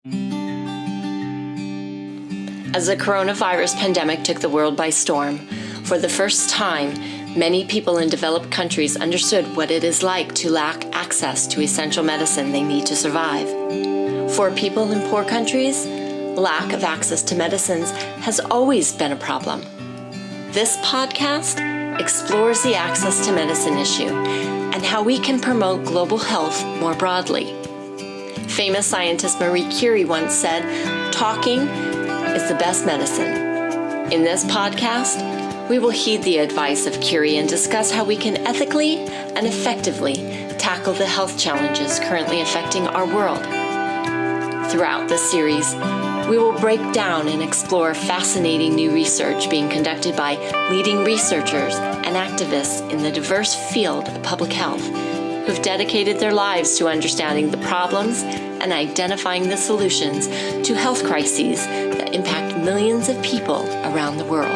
As the coronavirus pandemic took the world by storm, for the first time, many people in developed countries understood what it is like to lack access to essential medicine they need to survive. For people in poor countries, lack of access to medicines has always been a problem. This podcast explores the access to medicine issue and how we can promote global health more broadly. Famous scientist Marie Curie once said, "Talking is the best medicine." In this podcast, we will heed the advice of Curie and discuss how we can ethically and effectively tackle the health challenges currently affecting our world. Throughout this series, we will break down and explore fascinating new research being conducted by leading researchers and activists in the diverse field of public health who've dedicated their lives to understanding the problems and identifying the solutions to health crises that impact millions of people around the world.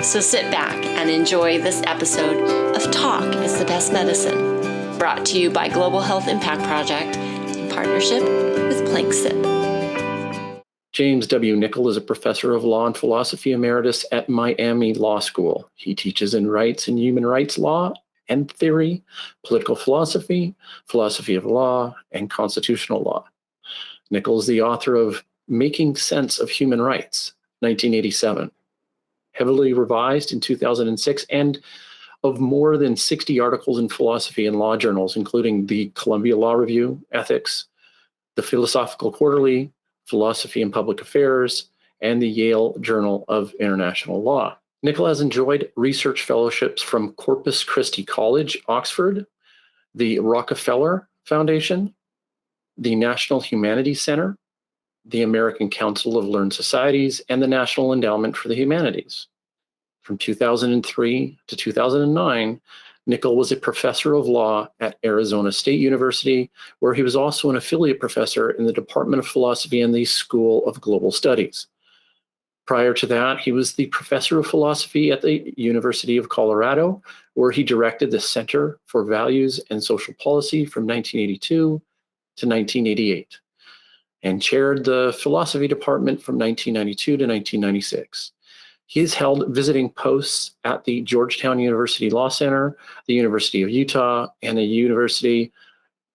So sit back and enjoy this episode of Talk is the Best Medicine, brought to you by Global Health Impact Project in partnership with planksip. James W. Nickle is a professor of law and philosophy emeritus at Miami Law School. He teaches in rights and human rights law and theory, political philosophy, philosophy of law, and constitutional law. Nickle is the author of Making Sense of Human Rights, 1987, heavily revised in 2006, and of more than 60 articles in philosophy and law journals, including the Columbia Law Review, Ethics, the Philosophical Quarterly, Philosophy and Public Affairs, and the Yale Journal of International Law. Nickle has enjoyed research fellowships from Corpus Christi College, Oxford, the Rockefeller Foundation, the National Humanities Center, the American Council of Learned Societies, and the National Endowment for the Humanities. From 2003 to 2009, Nickle was a professor of law at Arizona State University, where he was also an affiliate professor in the Department of Philosophy and the School of Global Studies. Prior to that, he was the professor of philosophy at the University of Colorado, where he directed the Center for Values and Social Policy from 1982 to 1988, and chaired the philosophy department from 1992 to 1996. He has held visiting posts at the Georgetown University Law Center, the University of Utah, and the University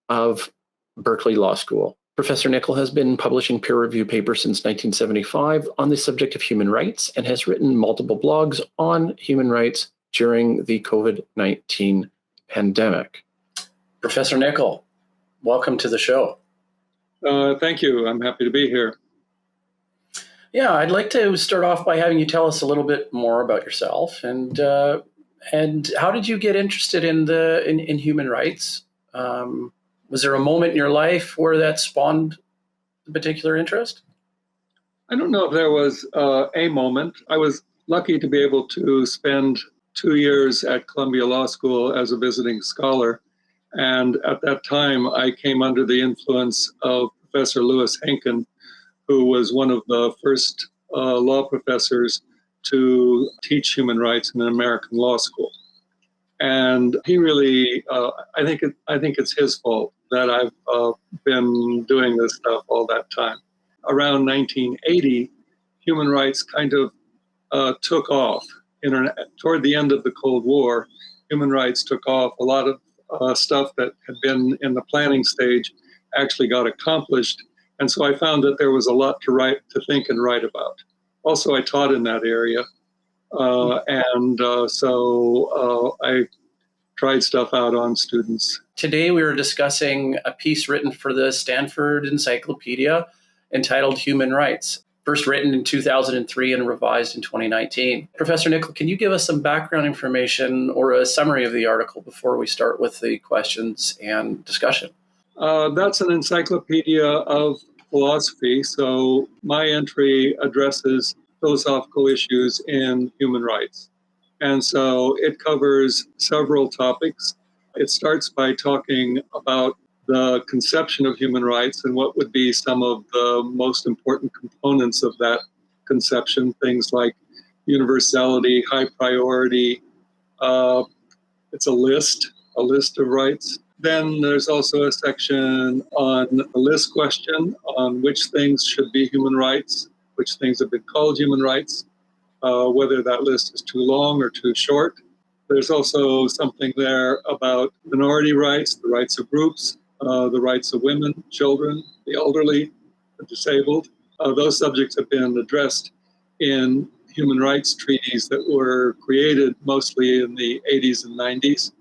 of Berkeley Law School. Professor Nickle has been publishing peer-reviewed papers since 1975 on the subject of human rights and has written multiple blogs on human rights during the COVID-19 pandemic. Professor Nickle, welcome to the show. Thank you. I'm happy to be here. Yeah, I'd like to start off by having you tell us a little bit more about yourself and how did you get interested in human rights? Was there a moment in your life where that spawned a particular interest? I don't know if there was a moment. I was lucky to be able to spend 2 years at Columbia Law School as a visiting scholar. And at that time, I came under the influence of Professor Louis Henkin, who was one of the first law professors to teach human rights in an American law school. And he really, I think it's his fault that I've been doing this stuff all that time. Around 1980, human rights kind of took off. Toward the end of the Cold War, human rights took off. A lot of stuff that had been in the planning stage actually got accomplished. And so I found that there was a lot to think and write about. Also, I taught in that area. So I tried stuff out on students. Today we were discussing a piece written for the Stanford Encyclopedia entitled Human Rights, first written in 2003 and revised in 2019. Professor Nickle, can you give us some background information or a summary of the article before we start with the questions and discussion? That's an encyclopedia of philosophy. So my entry addresses philosophical issues in human rights. And so it covers several topics. It starts by talking about the conception of human rights and what would be some of the most important components of that conception, things like universality, high priority. It's a list of rights. Then there's also a section on a list question on which things should be human rights, which things have been called human rights, whether that list is too long or too short. There's also something there about minority rights, the rights of groups, the rights of women, children, the elderly, the disabled. Those subjects have been addressed in human rights treaties that were created mostly in the 80s and 90s.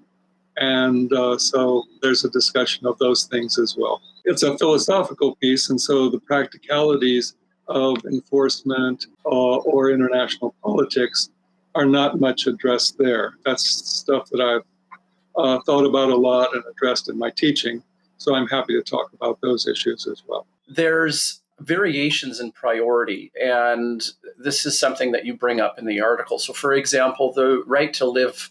And so there's a discussion of those things as well. It's a philosophical piece, and so the practicalities of enforcement or international politics are not much addressed there. That's stuff that I've thought about a lot and addressed in my teaching. So I'm happy to talk about those issues as well. There's variations in priority, and this is something that you bring up in the article. So, for example, the right to live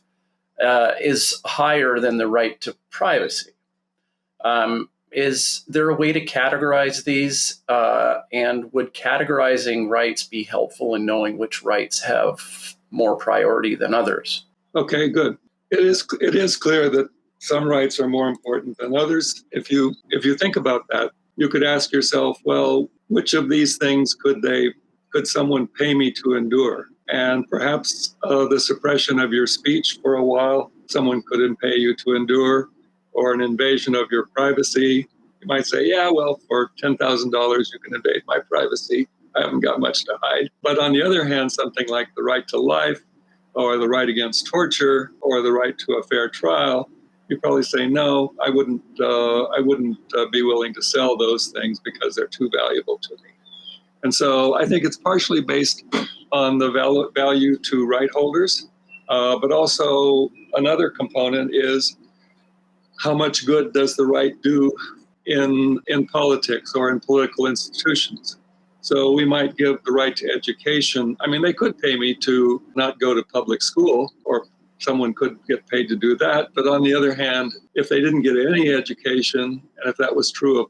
is higher than the right to privacy. Is there a way to categorize these? And would categorizing rights be helpful in knowing which rights have more priority than others? Okay, good. It is clear that some rights are more important than others. If you think about that, you could ask yourself, well, which of these things could someone pay me to endure? And perhaps the suppression of your speech for a while, someone couldn't pay you to endure, or an invasion of your privacy. You might say, yeah, well, for $10,000, you can invade my privacy. I haven't got much to hide. But on the other hand, something like the right to life, or the right against torture, or the right to a fair trial, you probably say, no, I wouldn't be willing to sell those things because they're too valuable to me. And so I think it's partially based on the value to right holders, but also another component is how much good does the right do in politics or in political institutions. So we might give the right to education. I mean, they could pay me to not go to public school, or someone could get paid to do that. But on the other hand, if they didn't get any education, and if that was true of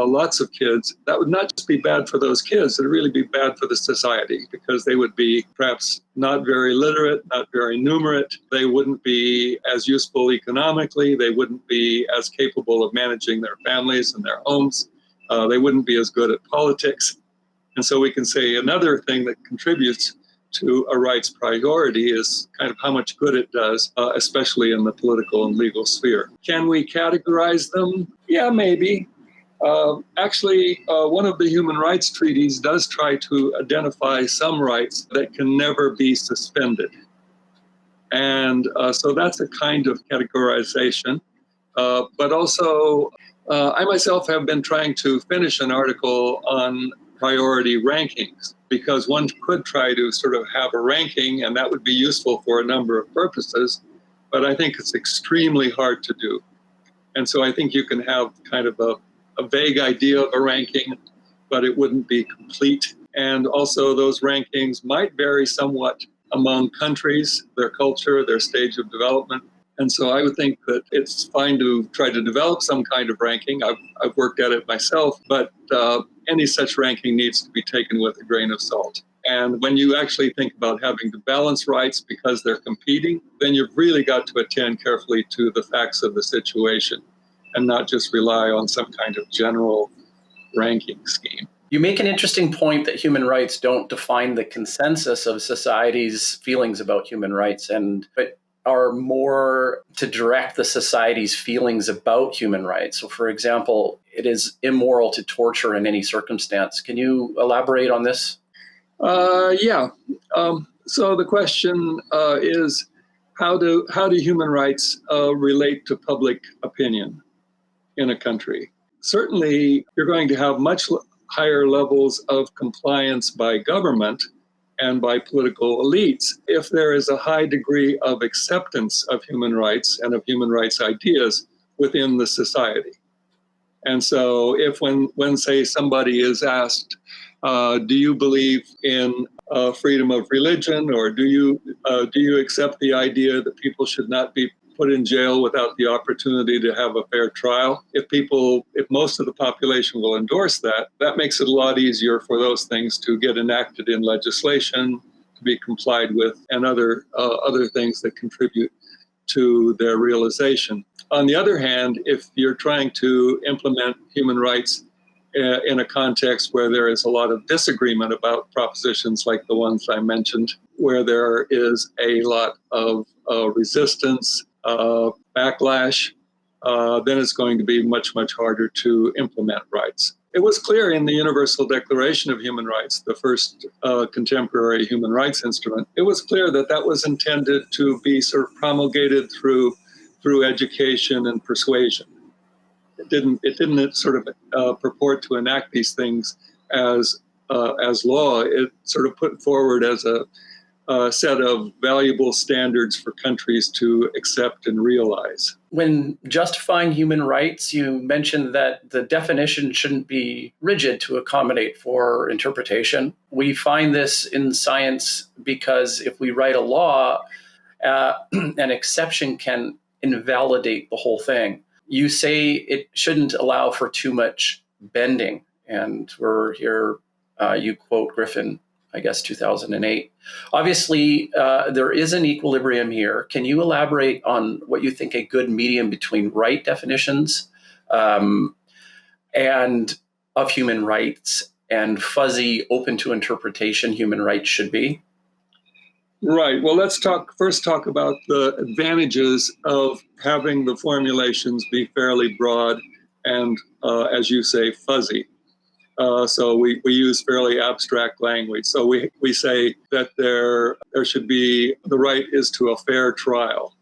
lots of kids, that would not just be bad for those kids, it would really be bad for the society, because they would be perhaps not very literate, not very numerate. They wouldn't be as useful economically. They wouldn't be as capable of managing their families and their homes. They wouldn't be as good at politics. And so we can say another thing that contributes to a right's priority is kind of how much good it does, especially in the political and legal sphere. Can we categorize them? Yeah, maybe. Actually, one of the human rights treaties does try to identify some rights that can never be suspended. And so that's a kind of categorization. But also, I myself have been trying to finish an article on priority rankings, because one could try to sort of have a ranking, and that would be useful for a number of purposes, but I think it's extremely hard to do. And so I think you can have kind of a vague idea of a ranking, but it wouldn't be complete. And also those rankings might vary somewhat among countries, their culture, their stage of development. And so I would think that it's fine to try to develop some kind of ranking. I've worked at it myself, but any such ranking needs to be taken with a grain of salt. And when you actually think about having to balance rights because they're competing, then you've really got to attend carefully to the facts of the situation and not just rely on some kind of general ranking scheme. You make an interesting point that human rights don't define the consensus of society's feelings about human rights, but are more to direct the society's feelings about human rights. So, for example, it is immoral to torture in any circumstance. Can you elaborate on this? Yeah. So the question is, how do human rights relate to public opinion in a country? Certainly, you're going to have much higher levels of compliance by government and by political elites if there is a high degree of acceptance of human rights and of human rights ideas within the society. And so if when say somebody is asked, do you believe in freedom of religion, or do you accept the idea that people should not be put in jail without the opportunity to have a fair trial? If most of the population will endorse that, that makes it a lot easier for those things to get enacted in legislation, to be complied with, and other things that contribute to their realization. On the other hand, if you're trying to implement human rights in a context where there is a lot of disagreement about propositions like the ones I mentioned, where there is a lot of resistance, backlash, then it's going to be much, much harder to implement rights. It was clear in the Universal Declaration of Human Rights, the first contemporary human rights instrument, it was clear that that was intended to be sort of promulgated through education and persuasion. It didn't sort of purport to enact these things as law. It sort of put forward as a set of valuable standards for countries to accept and realize. When justifying human rights, you mentioned that the definition shouldn't be rigid to accommodate for interpretation. We find this in science because if we write a law, an exception can invalidate the whole thing. You say it shouldn't allow for too much bending, and we're here, you quote Griffin, I guess 2008. Obviously, there is an equilibrium here. Can you elaborate on what you think a good medium between right definitions and of human rights and fuzzy, open to interpretation human rights should be? Right. Well, let's first talk about the advantages of having the formulations be fairly broad and, as you say, fuzzy. So we use fairly abstract language. So we say that there should be, the right is to a fair trial,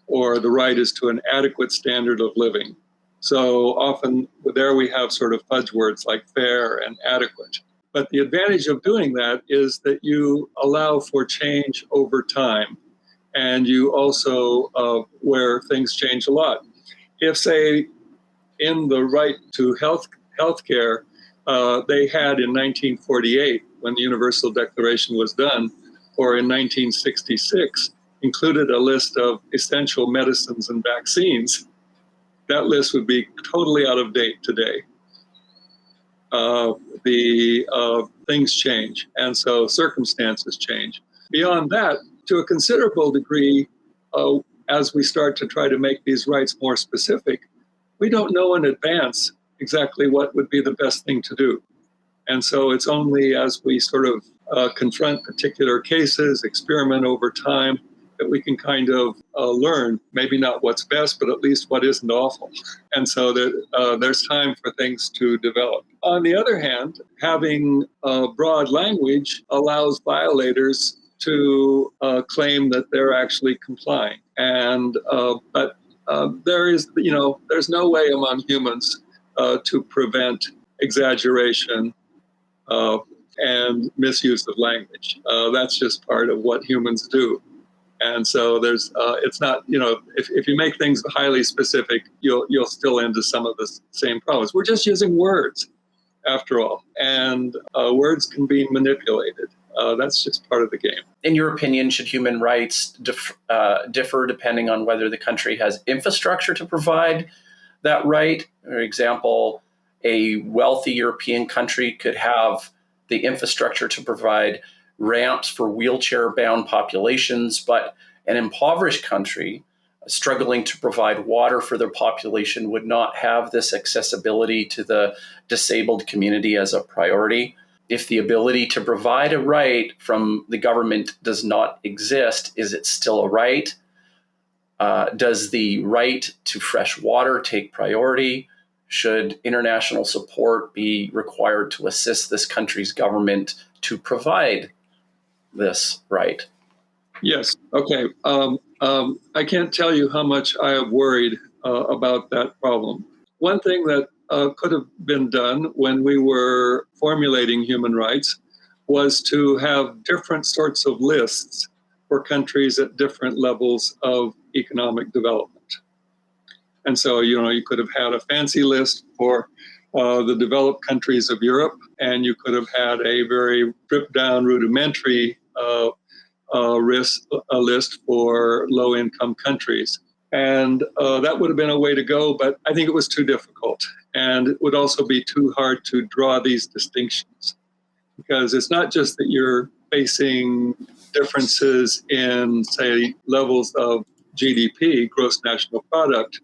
or the right is to an adequate standard of living. So often there we have sort of fudge words like fair and adequate. But the advantage of doing that is that you allow for change over time. And you also, where things change a lot. If, say, in the right to healthcare, they had in 1948, when the Universal Declaration was done, or in 1966, included a list of essential medicines and vaccines, that list would be totally out of date today. Things change, and so circumstances change. Beyond that, to a considerable degree, as we start to try to make these rights more specific, we don't know in advance exactly what would be the best thing to do. And so it's only as we sort of confront particular cases, experiment over time, that we can kind of learn, maybe not what's best, but at least what isn't awful. And so there's time for things to develop. On the other hand, having broad language allows violators to claim that they're actually complying. And but there's no way among humans to prevent exaggeration and misuse of language. That's just part of what humans do. And so it's not, if you make things highly specific, you'll still end to some of the same problems. We're just using words, after all, and words can be manipulated. That's just part of the game. In your opinion, should human rights differ depending on whether the country has infrastructure to provide that right? For example, a wealthy European country could have the infrastructure to provide ramps for wheelchair-bound populations, but an impoverished country struggling to provide water for their population would not have this accessibility to the disabled community as a priority. If the ability to provide a right from the government does not exist, is it still a right? Does the right to fresh water take priority? Should international support be required to assist this country's government to provide this right? Yes. Okay. I can't tell you how much I have worried about that problem. One thing that could have been done when we were formulating human rights was to have different sorts of lists for countries at different levels of economic development. And so, you could have had a fancy list for the developed countries of Europe, and you could have had a very stripped down rudimentary list for low-income countries. And that would have been a way to go, but I think it was too difficult. And it would also be too hard to draw these distinctions, because it's not just that you're facing differences in, say, levels of GDP, gross national product,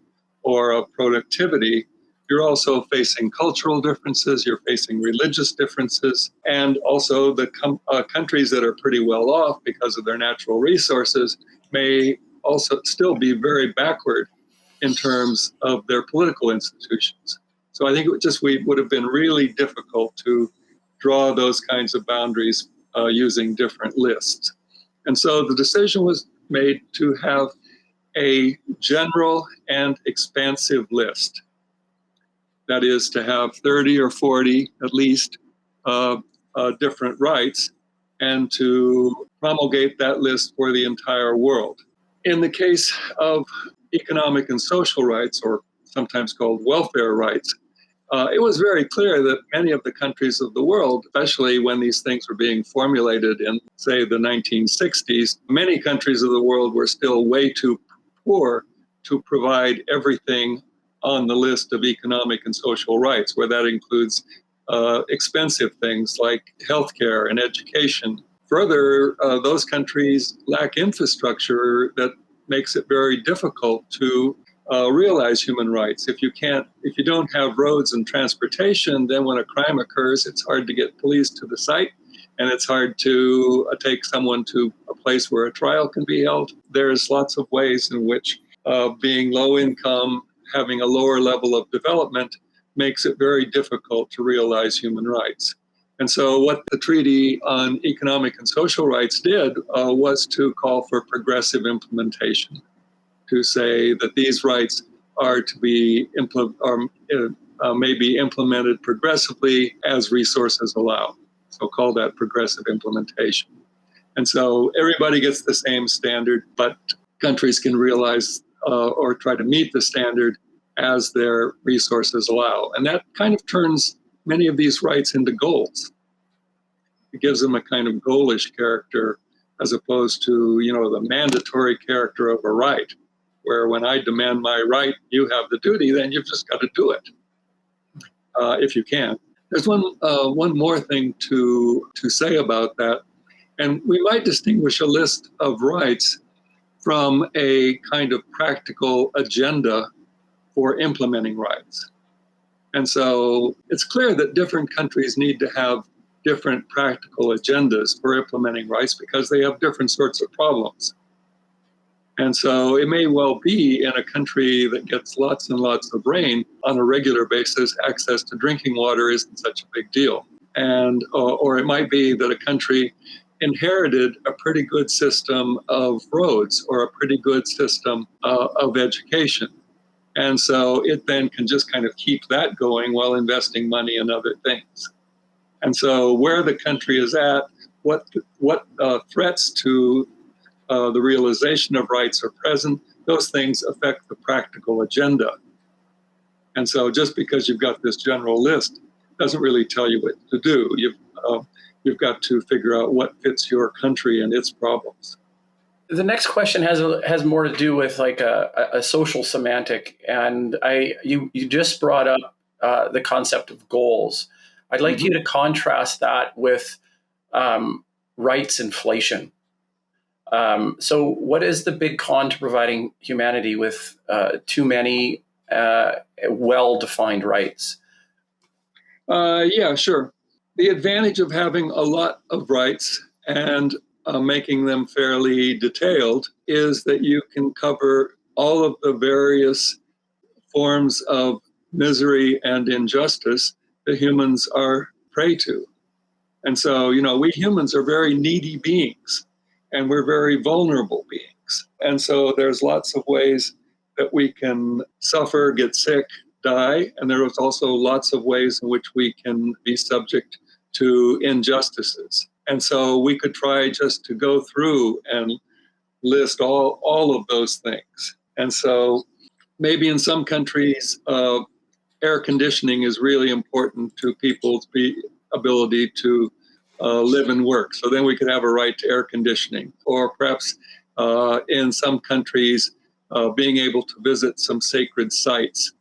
or of productivity, you're also facing cultural differences, you're facing religious differences, and also the countries that are pretty well off because of their natural resources may also still be very backward in terms of their political institutions. So I think it would have been really difficult to draw those kinds of boundaries using different lists. And so the decision was made to have a general and expansive list. That is to have 30 or 40 at least different rights, and to promulgate that list for the entire world. In the case of economic and social rights, or sometimes called welfare rights, it was very clear that many of the countries of the world, especially when these things were being formulated in, say, the 1960s, many countries of the world were still way too poor to provide everything on the list of economic and social rights, where that includes expensive things like healthcare and education. Further, those countries lack infrastructure that makes it very difficult to realize human rights. If you don't have roads and transportation, then when a crime occurs, it's hard to get police to the site, and it's hard to take someone to a place where a trial can be held. There's lots of ways in which being low income, having a lower level of development, makes it very difficult to realize human rights. And so what the Treaty on Economic and Social Rights did was to call for progressive implementation, to say that these rights are to be may be implemented progressively as resources allow. So call that progressive implementation. And so everybody gets the same standard, but countries can realize or try to meet the standard as their resources allow. And that kind of turns many of these rights into goals. It gives them a kind of goalish character as opposed to, the mandatory character of a right, where when I demand my right, you have the duty, then you've just got to do it, if you can. There's one more thing to say about that, and we might distinguish a list of rights from a kind of practical agenda for implementing rights. And so it's clear that different countries need to have different practical agendas for implementing rights because they have different sorts of problems. And so it may well be in a country that gets lots and lots of rain on a regular basis, access to drinking water isn't such a big deal. And or it might be that a country inherited a pretty good system of roads or a pretty good system of education. And so it then can just kind of keep that going while investing money in other things. And so where the country is at, what threats to the realization of rights are present, those things affect the practical agenda. And so just because you've got this general list doesn't really tell you what to do. You've got to figure out what fits your country and its problems. The next question has more to do with like a social semantic, and you just brought up the concept of goals. I'd like you to contrast that with rights inflation. So what is the big con to providing humanity with too many well-defined rights? Yeah, sure. The advantage of having a lot of rights and making them fairly detailed is that you can cover all of the various forms of misery and injustice that humans are prey to. And so, we humans are very needy beings, and we're very vulnerable beings. And so there's lots of ways that we can suffer, get sick, die, and there is also lots of ways in which we can be subject to injustices. And so we could try just to go through and list all of those things. And so maybe in some countries, air conditioning is really important to people's ability to live and work. So then we could have a right to air conditioning. Or perhaps in some countries, being able to visit some sacred sites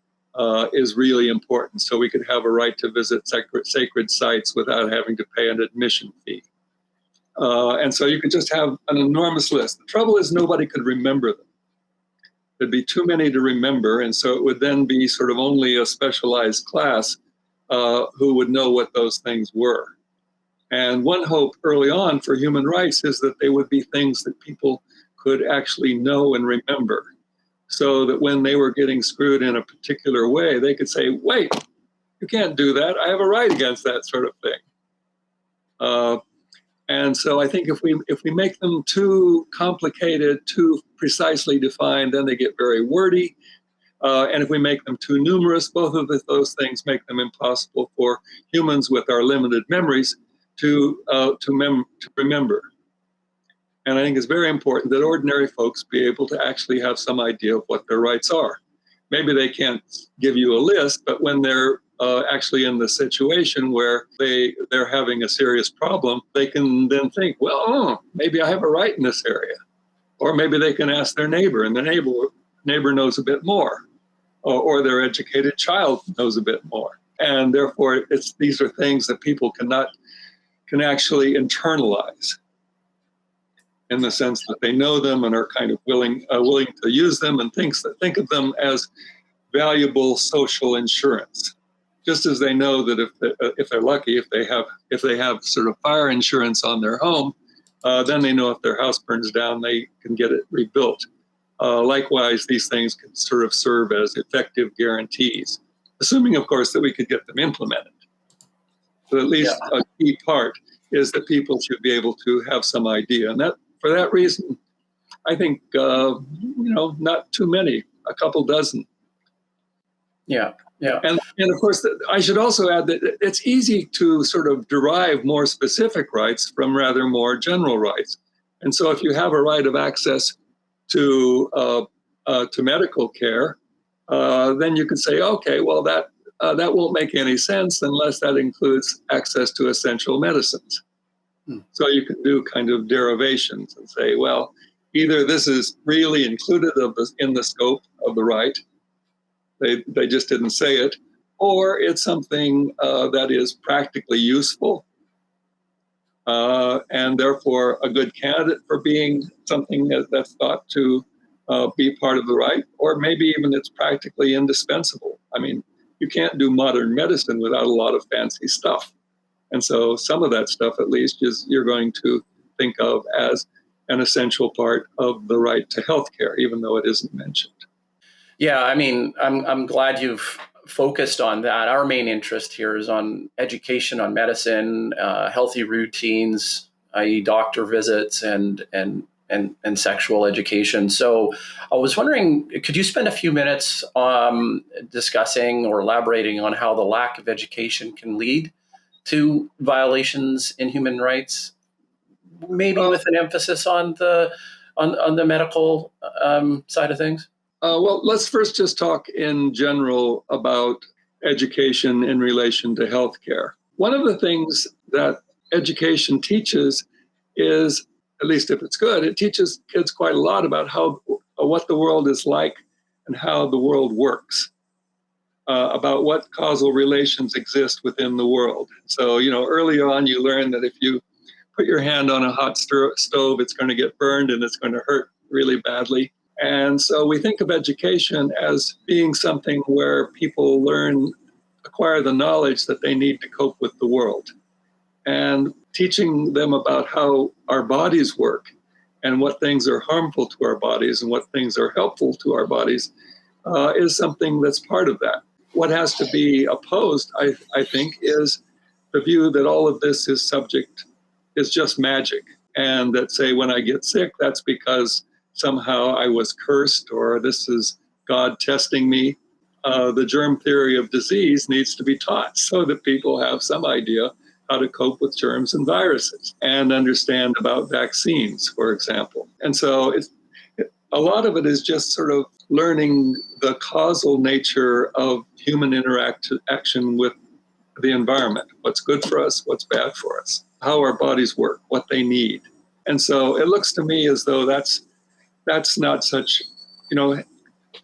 is really important. So we could have a right to visit sacred sites without having to pay an admission fee. And so you could just have an enormous list. The trouble is nobody could remember them. There'd be too many to remember, and so it would then be sort of only a specialized class who would know what those things were. And one hope early on for human rights is that they would be things that people could actually know and remember, so that when they were getting screwed in a particular way, they could say, wait, you can't do that. I have a right against that sort of thing. And so I think if we make them too complicated, too precisely defined, then they get very wordy. And if we make them too numerous, both of those things make them impossible for humans with our limited memories to remember. And I think it's very important that ordinary folks be able to actually have some idea of what their rights are. Maybe they can't give you a list, but when they're actually in the situation where they're having a serious problem, they can then think, well, maybe I have a right in this area. Or maybe they can ask their neighbor, and the neighbor knows a bit more. Or their educated child knows a bit more. And therefore, these are things that people can actually internalize, in the sense that they know them and are kind of willing to use them, and think of them as valuable social insurance. Just as they know that if they're lucky, if they have sort of fire insurance on their home, then they know if their house burns down, they can get it rebuilt. Likewise, these things can sort of serve as effective guarantees, assuming, of course, that we could get them implemented. But at least a key part is that people should be able to have some idea. And for that reason, I think, not too many, a couple dozen. Yeah. And of course, I should also add that it's easy to sort of derive more specific rights from rather more general rights. And so if you have a right of access to medical care, then you could say, okay, well, that won't make any sense unless that includes access to essential medicines. So you can do kind of derivations and say, well, either this is really included in the scope of the right, they just didn't say it, or it's something that is practically useful, and therefore a good candidate for being something that's thought to be part of the right, or maybe even it's practically indispensable. I mean, you can't do modern medicine without a lot of fancy stuff. And so some of that stuff, at least, you're going to think of as an essential part of the right to healthcare, even though it isn't mentioned. Yeah, I mean, I'm glad you've focused on that. Our main interest here is on education on medicine, healthy routines, i.e. doctor visits, and sexual education. So I was wondering, could you spend a few minutes discussing or elaborating on how the lack of education can lead to violations in human rights, maybe with an emphasis on the medical side of things? Well, let's first just talk in general about education in relation to healthcare. One of the things that education teaches is, at least if it's good, it teaches kids quite a lot about what the world is like and how the world works, about what causal relations exist within the world. So, early on you learn that if you put your hand on a hot stove, it's going to get burned and it's going to hurt really badly. And so we think of education as being something where people acquire the knowledge that they need to cope with the world. And teaching them about how our bodies work and what things are harmful to our bodies and what things are helpful to our bodies is something that's part of that. What has to be opposed, I think, is the view that all of this is just magic. And that, say, when I get sick, that's because somehow I was cursed, or this is God testing me. The germ theory of disease needs to be taught so that people have some idea how to cope with germs and viruses and understand about vaccines, for example. And so a lot of it is just sort of learning the causal nature of human interaction with the environment, what's good for us, what's bad for us, how our bodies work, what they need. And so it looks to me as though that's not such,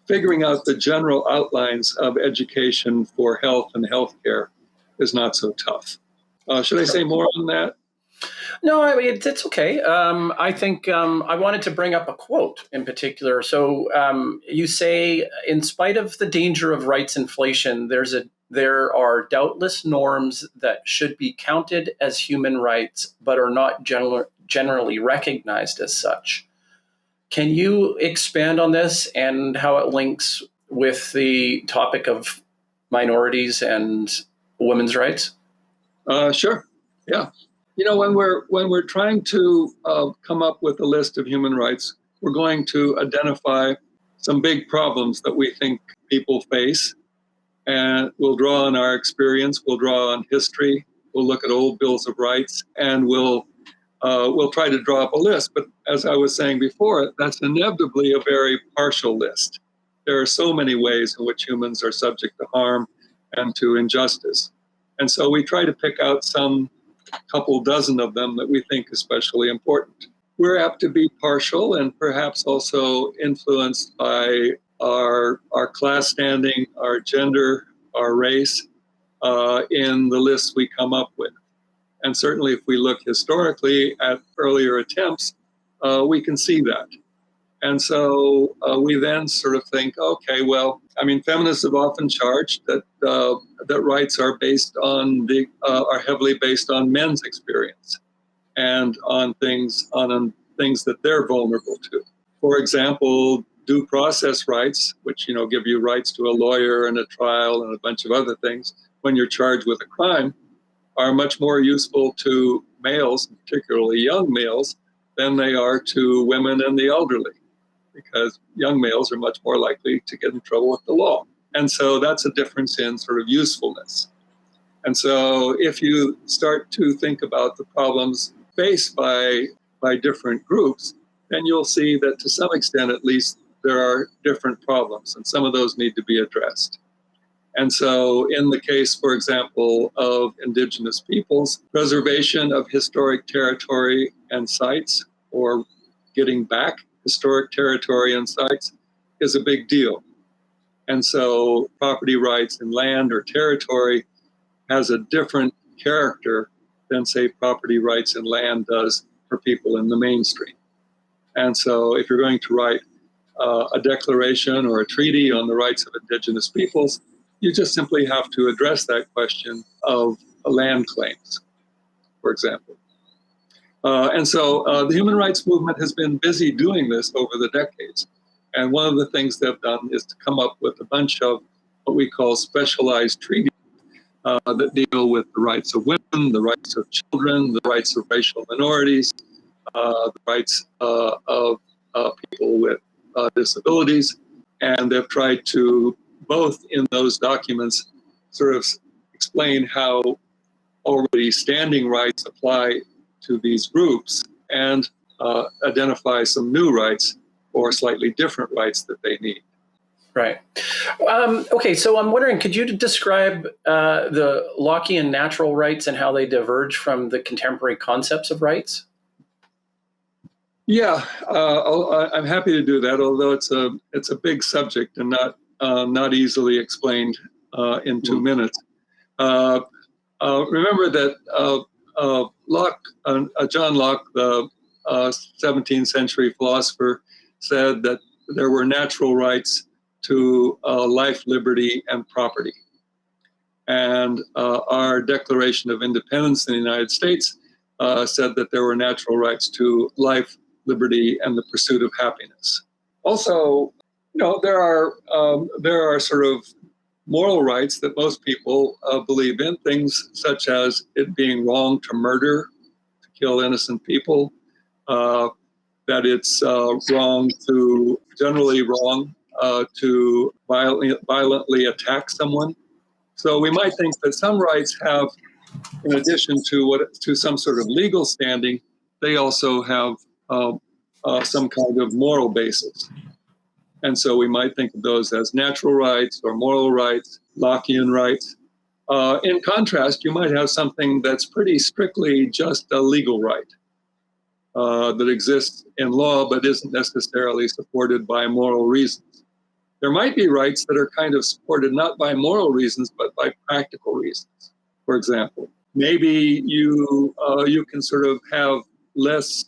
figuring out the general outlines of education for health and healthcare is not so tough. Should I say more on that? No, I mean, it's okay. I think I wanted to bring up a quote in particular. So you say, in spite of the danger of rights inflation, there are doubtless norms that should be counted as human rights, but are not generally recognized as such. Can you expand on this and how it links with the topic of minorities and women's rights? Sure. Yeah. When we're trying to come up with a list of human rights, we're going to identify some big problems that we think people face, and we'll draw on our experience, we'll draw on history, we'll look at old bills of rights, and we'll try to draw up a list. But as I was saying before, that's inevitably a very partial list. There are so many ways in which humans are subject to harm and to injustice. And so we try to pick out some couple dozen of them that we think especially important. We're apt to be partial and perhaps also influenced by our class standing, our gender, our race in the lists we come up with. And certainly if we look historically at earlier attempts, we can see that. And so we then sort of think, okay, well, I mean, feminists have often charged that that rights are are heavily based on men's experience and on things that they're vulnerable to. For example, due process rights, which give you rights to a lawyer and a trial and a bunch of other things when you're charged with a crime, are much more useful to males, particularly young males, than they are to women and the elderly, because young males are much more likely to get in trouble with the law. And so that's a difference in sort of usefulness. And so if you start to think about the problems faced by different groups, then you'll see that to some extent, at least, there are different problems, and some of those need to be addressed. And so in the case, for example, of indigenous peoples, preservation of historic territory and sites, or getting back historic territory and sites, is a big deal. And so property rights in land or territory has a different character than, say, property rights in land does for people in the mainstream. And so if you're going to write a declaration or a treaty on the rights of indigenous peoples, you just simply have to address that question of land claims, for example. And so the human rights movement has been busy doing this over the decades. And one of the things they've done is to come up with a bunch of what we call specialized treaties that deal with the rights of women, the rights of children, the rights of racial minorities, the rights of people with disabilities. And they've tried to, both in those documents, sort of explain how already standing rights apply to these groups and identify some new rights or slightly different rights that they need. Right. Okay, so I'm wondering, could you describe the Lockean natural rights and how they diverge from the contemporary concepts of rights? Yeah, I'm happy to do that, although it's a big subject and not easily explained in 2 minutes. Remember that John Locke, the 17th century philosopher, said that there were natural rights to life, liberty, and property. And our Declaration of Independence in the United States said that there were natural rights to life, liberty, and the pursuit of happiness. Also, there are sort of moral rights that most people believe in, things such as it being wrong to murder, to kill innocent people, that it's generally wrong to violently attack someone. So we might think that some rights have, in addition to some sort of legal standing, they also have some kind of moral basis. And so we might think of those as natural rights or moral rights, Lockean rights. In contrast, you might have something that's pretty strictly just a legal right that exists in law but isn't necessarily supported by moral reasons. There might be rights that are kind of supported not by moral reasons but by practical reasons. For example, maybe you can sort of have less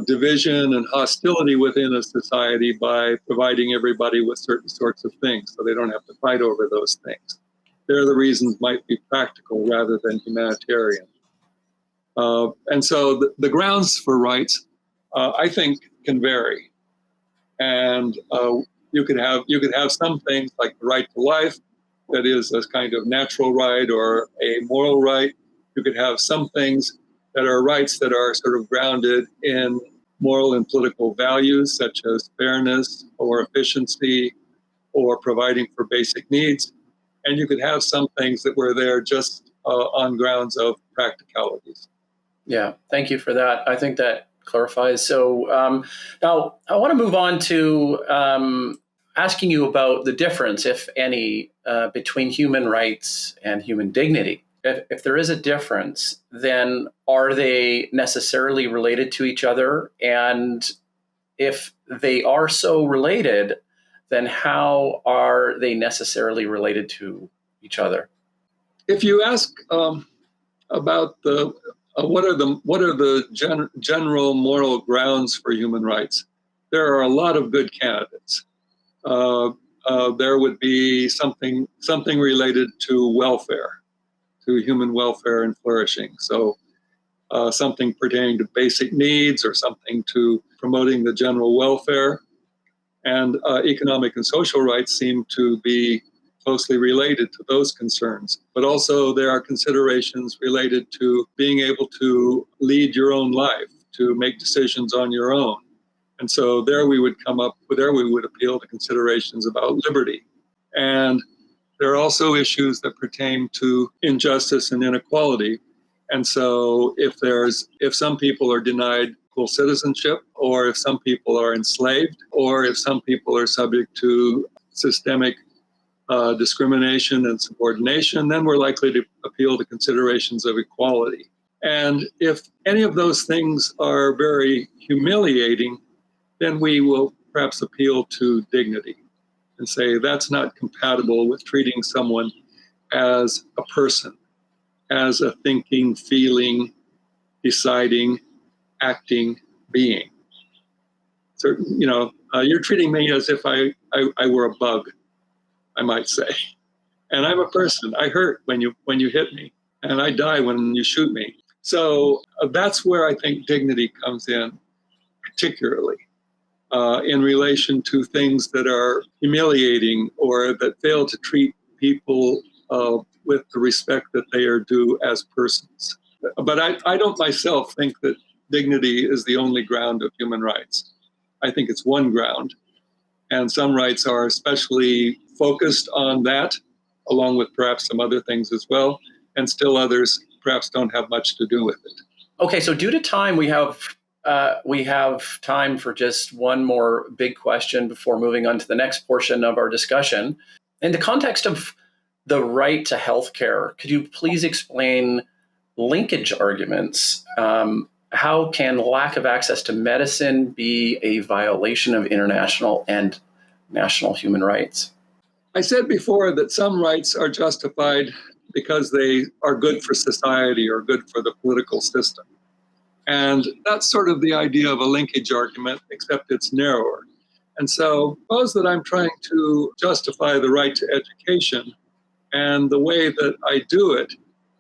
division and hostility within a society by providing everybody with certain sorts of things, so they don't have to fight over those things. There, the reasons might be practical rather than humanitarian. And so the grounds for rights, I think, can vary. And you could have some things like the right to life, that is a kind of natural right or a moral right. You could have some things that are rights that are sort of grounded in moral and political values, such as fairness or efficiency or providing for basic needs. And you could have some things that were there just on grounds of practicalities. Yeah, thank you for that. I think that clarifies. So now I want to move on to asking you about the difference, if any, between human rights and human dignity. If there is a difference, then are they necessarily related to each other? And if they are so related, then how are they necessarily related to each other? If you ask about what are the general moral grounds for human rights, there are a lot of good candidates. There would be something related to welfare, to human welfare and flourishing. So something pertaining to basic needs or something to promoting the general welfare. And economic and social rights seem to be closely related to those concerns. But also there are considerations related to being able to lead your own life, to make decisions on your own. And so there we would appeal to considerations about liberty. And there are also issues that pertain to injustice and inequality. And so if some people are denied full citizenship, or if some people are enslaved, or if some people are subject to systemic discrimination and subordination, then we're likely to appeal to considerations of equality. And if any of those things are very humiliating, then we will perhaps appeal to dignity and say that's not compatible with treating someone as a person, as a thinking, feeling, deciding, acting being. So, you're treating me as if I were a bug, I might say. And I'm a person. I hurt when you hit me, and I die when you shoot me. So that's where I think dignity comes in, particularly in relation to things that are humiliating or that fail to treat people with the respect that they are due as persons. But I don't myself think that dignity is the only ground of human rights. I think it's one ground. And some rights are especially focused on that, along with perhaps some other things as well. And still others perhaps don't have much to do with it. Okay, so due to time, we have time for just one more big question before moving on to the next portion of our discussion. In the context of the right to healthcare, could you please explain linkage arguments? How can lack of access to medicine be a violation of international and national human rights? I said before that some rights are justified because they are good for society or good for the political system. And that's sort of the idea of a linkage argument, except it's narrower. And so suppose that I'm trying to justify the right to education, and the way that I do it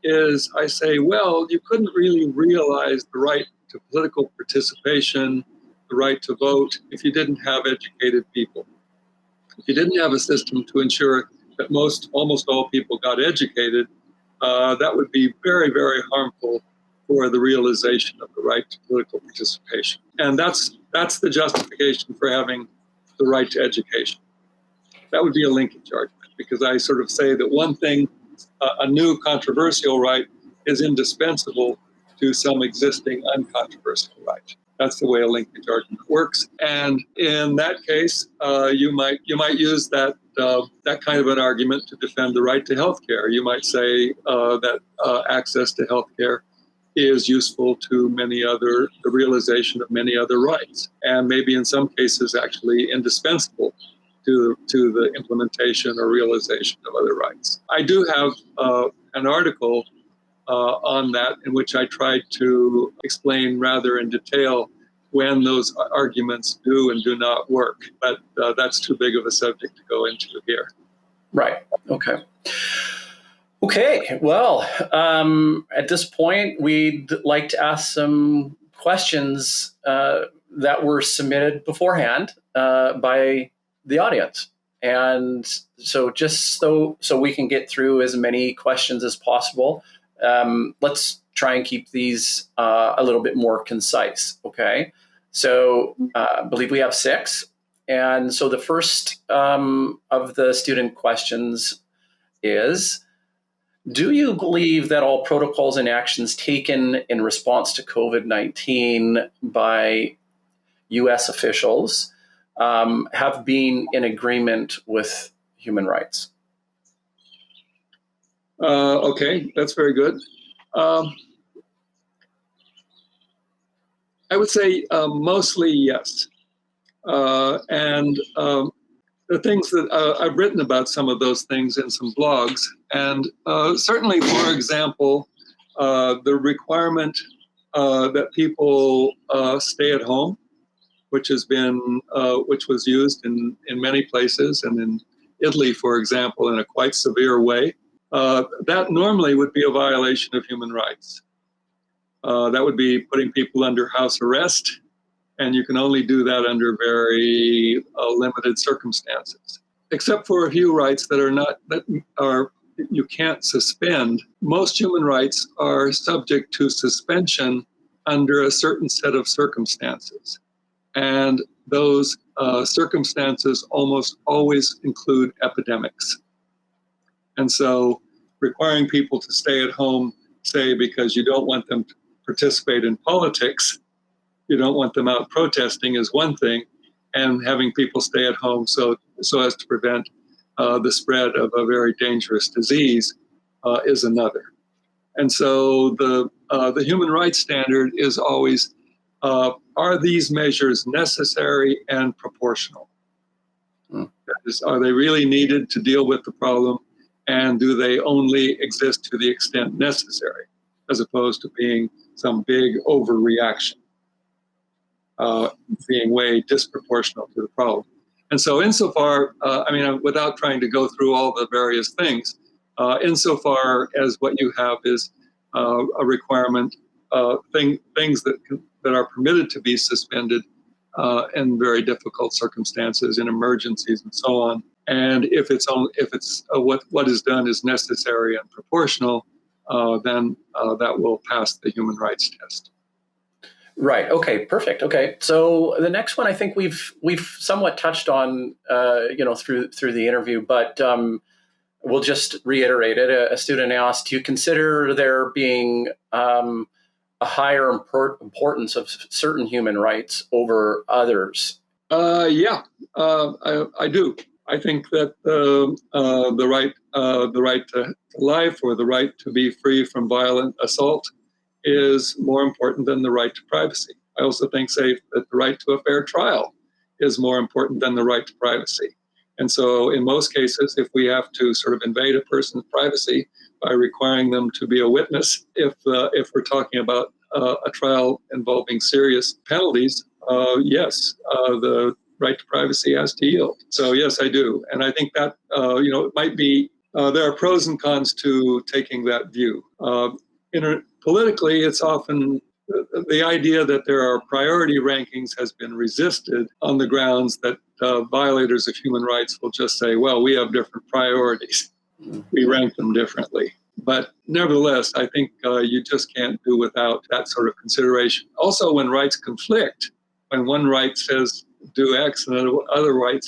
is I say, well, you couldn't really realize the right to political participation, the right to vote, if you didn't have educated people. If you didn't have a system to ensure that almost all people got educated, that would be very, very harmful for the realization of the right to political participation. And that's the justification for having the right to education. That would be a linkage argument, because I sort of say that one thing, a new controversial right, is indispensable to some existing uncontroversial right. That's the way a linkage argument works. And in that case, you might use that kind of an argument to defend the right to healthcare. You might say that access to healthcare is useful to the realization of many other rights, and maybe in some cases actually indispensable to the implementation or realization of other rights. I do have an article on that, in which I tried to explain rather in detail when those arguments do and do not work. But that's too big of a subject to go into here. Right. Okay. Okay. Well, at this point, we'd like to ask some questions that were submitted beforehand by the audience. And so just so we can get through as many questions as possible, let's try and keep these a little bit more concise. Okay. So I believe we have 6. And so the first of the student questions is, do you believe that all protocols and actions taken in response to COVID-19 by U.S. officials have been in agreement with human rights? Okay, that's very good. I would say mostly yes. And the things that I've written about some of those things in some blogs, and certainly, for example, the requirement that people stay at home, which was used in many places, and in Italy, for example, in a quite severe way, that normally would be a violation of human rights. That would be putting people under house arrest. And you can only do that under very limited circumstances, except for a few rights that you can't suspend. Most human rights are subject to suspension under a certain set of circumstances. And those circumstances almost always include epidemics. And so requiring people to stay at home, say, because you don't want them to participate in politics, you don't want them out protesting, is one thing, and having people stay at home so as to prevent the spread of a very dangerous disease is another. And so the human rights standard is always, are these measures necessary and proportional? That is, are they really needed to deal with the problem, and do they only exist to the extent necessary, as opposed to being some big overreaction? Being way disproportional to the problem. And so insofar, without trying to go through all the various things, insofar as what you have is a requirement, things that are permitted to be suspended in very difficult circumstances, in emergencies and so on. And if what is done is necessary and proportional, then that will pass the human rights test. Right. Okay. Perfect. Okay. So the next one, I think we've somewhat touched on, through the interview, but we'll just reiterate it. A student asked, do you consider there being a higher importance of certain human rights over others? Yeah, I do. I think that the right to life, or the right to be free from violent assault, is more important than the right to privacy. I also think, say, that the right to a fair trial is more important than the right to privacy. And so in most cases, if we have to sort of invade a person's privacy by requiring them to be a witness, if we're talking about a trial involving serious penalties, yes, the right to privacy has to yield. So yes, I do. And I think that, it might be, there are pros and cons to taking that view. Politically, it's often the idea that there are priority rankings has been resisted on the grounds that violators of human rights will just say, well, we have different priorities. We rank them differently. But nevertheless, I think you just can't do without that sort of consideration. Also, when rights conflict, when one right says do X and another right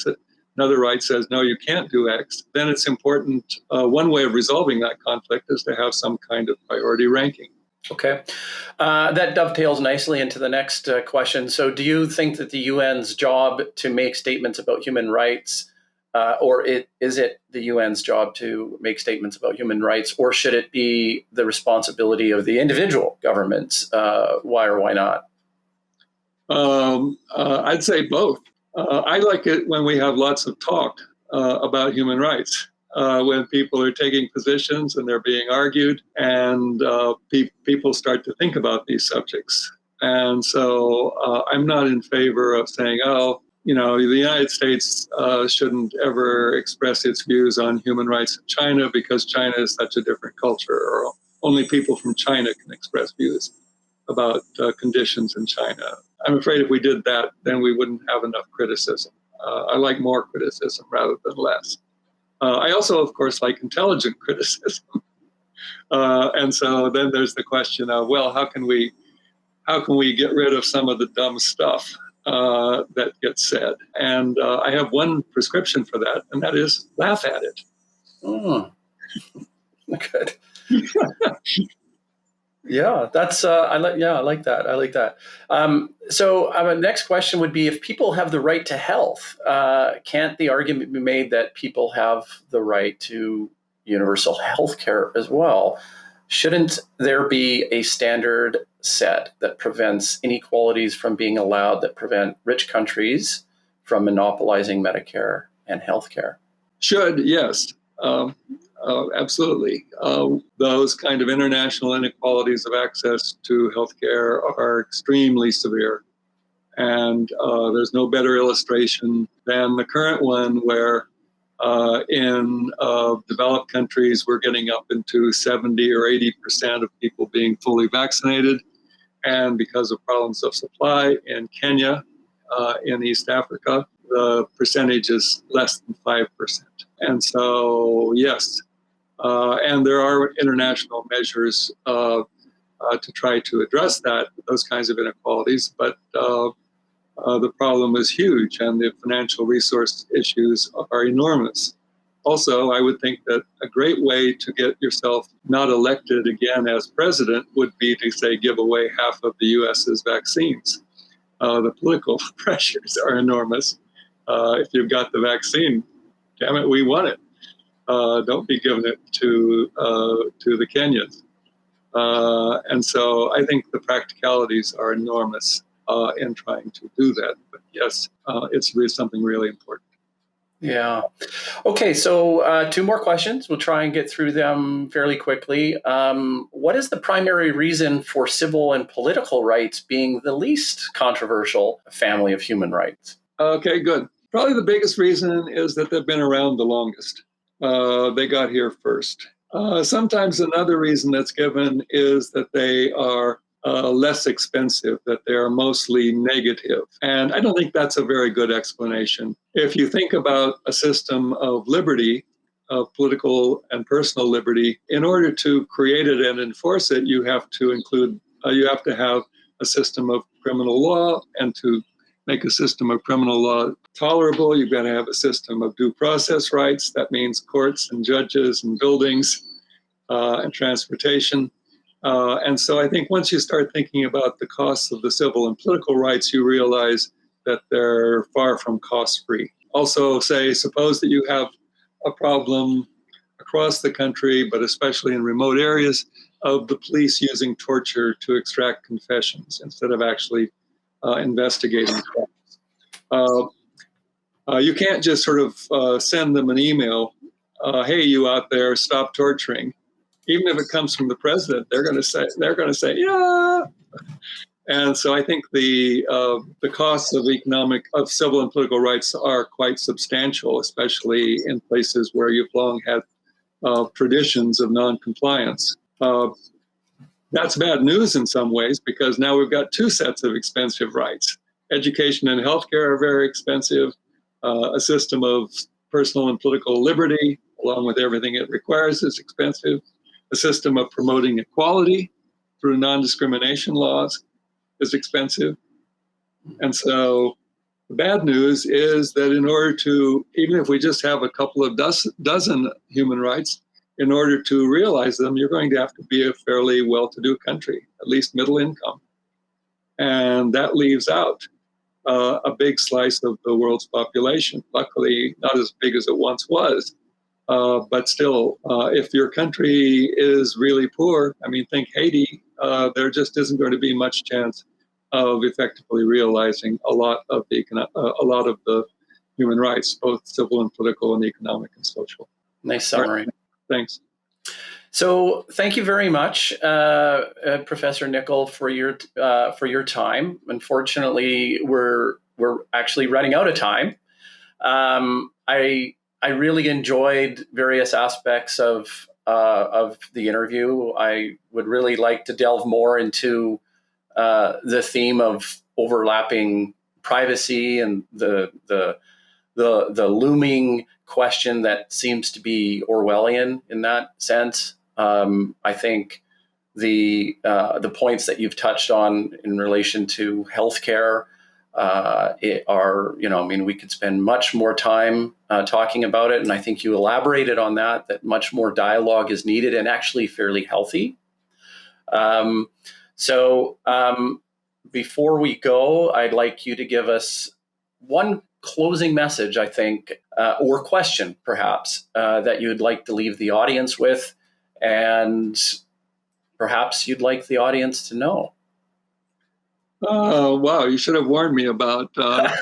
says, no, you can't do X, then it's important. One way of resolving that conflict is to have some kind of priority ranking. Okay. That dovetails nicely into the next question. So do you think that the UN's job to make statements about human rights, is it the UN's job to make statements about human rights, or should it be the responsibility of the individual governments? Why or why not? I'd say both. I like it when we have lots of talk about human rights. when people are taking positions and they're being argued, and people start to think about these subjects. And so I'm not in favor of saying, oh, the United States shouldn't ever express its views on human rights in China because China is such a different culture, or only people from China can express views about conditions in China. I'm afraid if we did that, then we wouldn't have enough criticism. I like more criticism rather than less. I also, of course, like intelligent criticism. And so then there's the question of, well, how can we get rid of some of the dumb stuff that gets said? And I have one prescription for that, and that is laugh at it. Oh, good. Yeah, that's I like that. I like that. So next question would be: if people have the right to health, can't the argument be made that people have the right to universal health care as well? Shouldn't there be a standard set that prevents inequalities from being allowed, that prevent rich countries from monopolizing Medicare and healthcare? Should, yes. Absolutely. Those kind of international inequalities of access to healthcare are extremely severe. And there's no better illustration than the current one, where in developed countries, we're getting up into 70 or 80% of people being fully vaccinated. And because of problems of supply in Kenya, in East Africa, the percentage is less than 5%. And so, yes, and there are international measures to try to address those kinds of inequalities, but the problem is huge, and the financial resource issues are enormous. Also, I would think that a great way to get yourself not elected again as president would be to, say, give away half of the U.S.'s vaccines. The political pressures are enormous. If you've got the vaccine, damn it, we won it. Don't be giving it to the Kenyans. And so I think the practicalities are enormous in trying to do that. But yes, it's really something really important. Yeah. Okay, so 2 more questions. We'll try and get through them fairly quickly. What is the primary reason for civil and political rights being the least controversial family of human rights? Okay, good. Probably the biggest reason is that they've been around the longest. They got here first. Sometimes another reason that's given is that they are less expensive, that they are mostly negative. And I don't think that's a very good explanation. If you think about a system of liberty, of political and personal liberty, in order to create it and enforce it, you have to have a system of criminal law, and to make a system of criminal law tolerable, you've got to have a system of due process rights. That means courts and judges and buildings and transportation. And so I think once you start thinking about the costs of the civil and political rights, you realize that they're far from cost-free. Also, suppose that you have a problem across the country, but especially in remote areas, of the police using torture to extract confessions instead of actually investigating crimes. You can't just sort of send them an email, hey, you out there, stop torturing. Even if it comes from the president, they're going to say, yeah. And so I think the costs of civil and political rights are quite substantial, especially in places where you've long had traditions of noncompliance. That's bad news in some ways, because now we've got 2 sets of expensive rights. Education and healthcare are very expensive. A system of personal and political liberty, along with everything it requires, is expensive. A system of promoting equality through non-discrimination laws is expensive. And so the bad news is that in order to, even if we just have a couple of dozen human rights, in order to realize them, you're going to have to be a fairly well-to-do country, at least middle income. And that leaves out a big slice of the world's population. Luckily, not as big as it once was. But still, if your country is really poor, think Haiti, there just isn't going to be much chance of effectively realizing a lot of the human rights, both civil and political and economic and social. Nice summary. Right. Thanks. So thank you very much, Professor Nickle, for your time. Unfortunately, we're actually running out of time. I really enjoyed various aspects of the interview. I would really like to delve more into the theme of overlapping privacy and the looming question that seems to be Orwellian in that sense. I think the points that you've touched on in relation to healthcare we could spend much more time talking about it, and I think you elaborated on that much more dialogue is needed and actually fairly healthy. So before we go, I'd like you to give us one closing message, I think, or question perhaps, that you'd like to leave the audience with, and perhaps you'd like the audience to know. Oh, wow. You should have warned me about that.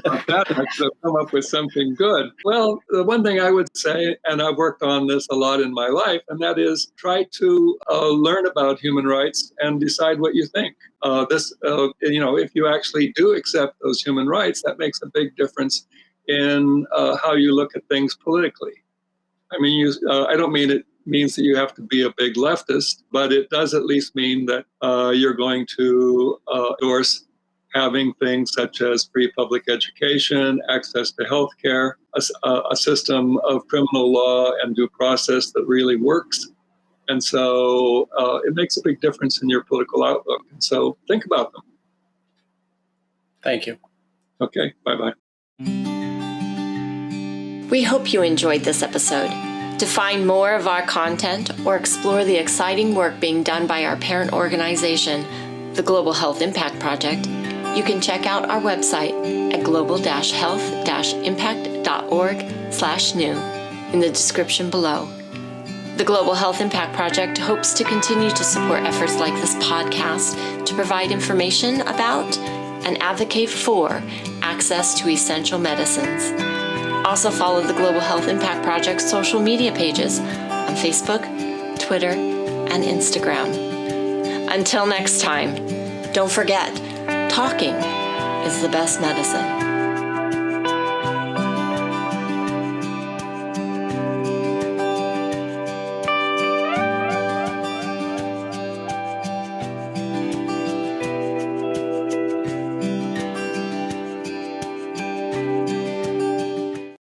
I could have come up with something good. Well, the one thing I would say, and I've worked on this a lot in my life, and that is try to learn about human rights and decide what you think. If you actually do accept those human rights, that makes a big difference in how you look at things politically. I mean, I don't mean it means that you have to be a big leftist, but it does at least mean that you're going to endorse having things such as free public education, access to healthcare, a system of criminal law and due process that really works. And so it makes a big difference in your political outlook. And so think about them. Thank you. Okay, bye-bye. We hope you enjoyed this episode. To find more of our content or explore the exciting work being done by our parent organization, the Global Health Impact Project, you can check out our website at global-health-impact.org/new in the description below. The Global Health Impact Project hopes to continue to support efforts like this podcast to provide information about and advocate for access to essential medicines. Also follow the Global Health Impact Project's social media pages on Facebook, Twitter, and Instagram. Until next time, don't forget, talking is the best medicine.